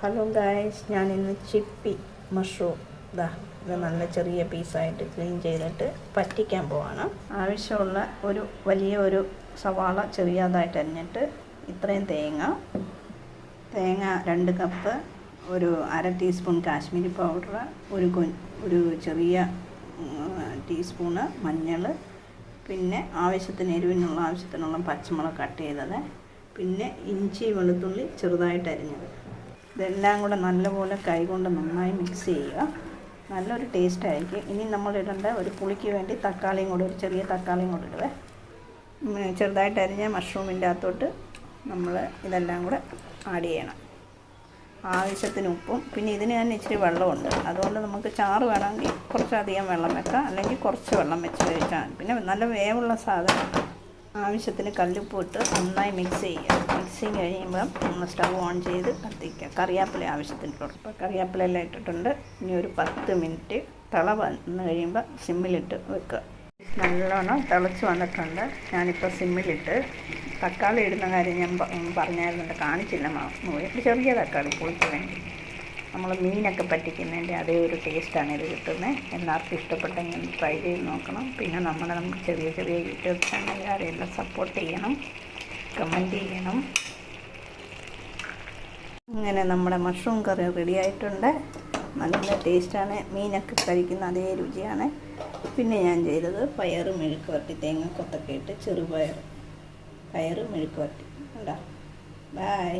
Hello guys, ഞാൻ ഇന്ന് ചിപ്പി mushroom ഇത് നല്ല ചെറിയ പീസായിട്ട് ക്ലീൻ ചെയ്തിട്ട് പറ്റിക്കാൻ പോവാണ്. ആവശ്യമുള്ള വലിയ സവാള ചെറിയതായിട്ട് അരിഞ്ഞിട്ട്, ഇത്രയും തേങ്ങ 2 കപ്പ്, ഒരു 1/2 ടീസ്പൂൺ കാശ്മീരി പൗഡർ, ഒരു ചെറിയ ടീസ്പൂണ് മഞ്ഞൾ, പിന്നെ ആവശ്യത്തിനുള്ള പച്ചമുളക് കട്ട് ചെയ്തത്, പിന്നെ ഇഞ്ചി വെളുത്തുള്ളി ചെറുതായിട്ട് അരിഞ്ഞത്. ഇതെല്ലാം കൂടെ നല്ലപോലെ കൈകൊണ്ട് നന്നായി മിക്സ് ചെയ്യുക. നല്ലൊരു ടേസ്റ്റ് ആയിരിക്കും. ഇനി നമ്മൾ ഇടേണ്ട ഒരു പുളിക്ക് വേണ്ടി ഒരു ചെറിയ തക്കാളിയും കൂടെ ഇടുവേ. ചെറുതായിട്ട് അരിഞ്ഞ മഷ്റൂമിൻ്റെ അകത്തോട്ട് നമ്മൾ ഇതെല്ലാം കൂടെ ആഡ് ചെയ്യണം. ആവശ്യത്തിന് ഉപ്പും, പിന്നെ ഇതിന് തന്നെ ഇച്ചിരി വെള്ളമുണ്ട്. അതുകൊണ്ട് നമുക്ക് ചാറ് വേണമെങ്കിൽ കുറച്ചധികം വെള്ളം വെക്കാം, അല്ലെങ്കിൽ കുറച്ച് വെള്ളം വെച്ച് കഴിച്ചാൽ. പിന്നെ നല്ല വേവുള്ള സാധനം. ആവശ്യത്തിന് കല്ലുപ്പ് ഇട്ട് നന്നായി മിക്സ് ചെയ്യുക. മിക്സിങ് കഴിയുമ്പം നമ്മൾ സ്റ്റവ് ഓൺ ചെയ്ത് കത്തിക്കുക. കറിവേപ്പില ആവശ്യത്തിന് ഇട്ടു. ഇപ്പോൾ കറിവേപ്പിലെല്ലാം ഇട്ടിട്ടുണ്ട്. ഇനി ഒരു 10 മിനിറ്റ് തിള വന്ന് കഴിയുമ്പോൾ സിമ്മിലിട്ട് വെക്കുക. നല്ലോണം തിളച്ച് വന്നിട്ടുണ്ട്. ഞാനിപ്പോൾ സിമ്മിലിട്ട് തക്കാളി ഇടുന്ന കാര്യം ഞാൻ പറഞ്ഞായിരുന്നുണ്ട്, കാണിച്ചില്ല. ചെറിയ തക്കാളി പുളിക്ക് വേണ്ടി. നമ്മൾ മീനൊക്കെ പറ്റിക്കുന്നതിൻ്റെ അതേ ഒരു ടേസ്റ്റാണ് ഇത് കിട്ടുന്നത്. എല്ലാവർക്കും ഇഷ്ടപ്പെട്ടെങ്കിൽ ട്രൈ ചെയ്ത് നോക്കണം. പിന്നെ നമുക്ക് ചെറിയ യൂട്യൂബ് ചാനലുകാരെല്ലാം സപ്പോർട്ട് ചെയ്യണം, കമൻറ്റ് ചെയ്യണം. ഇങ്ങനെ നമ്മുടെ മഷ്റൂം കറി റെഡി ആയിട്ടുണ്ട്. നല്ല ടേസ്റ്റാണ്. മീനൊക്കെ കഴിക്കുന്ന അതേ രുചിയാണ്. പിന്നെ ഞാൻ ചെയ്തത് പയറ് മെഴുക്ക് വരട്ടി, തേങ്ങക്കൊത്തൊക്കെ ഇട്ട് ചെറുപയർ പയറ് മെഴുക്ക് വരട്ടി. ബൈ.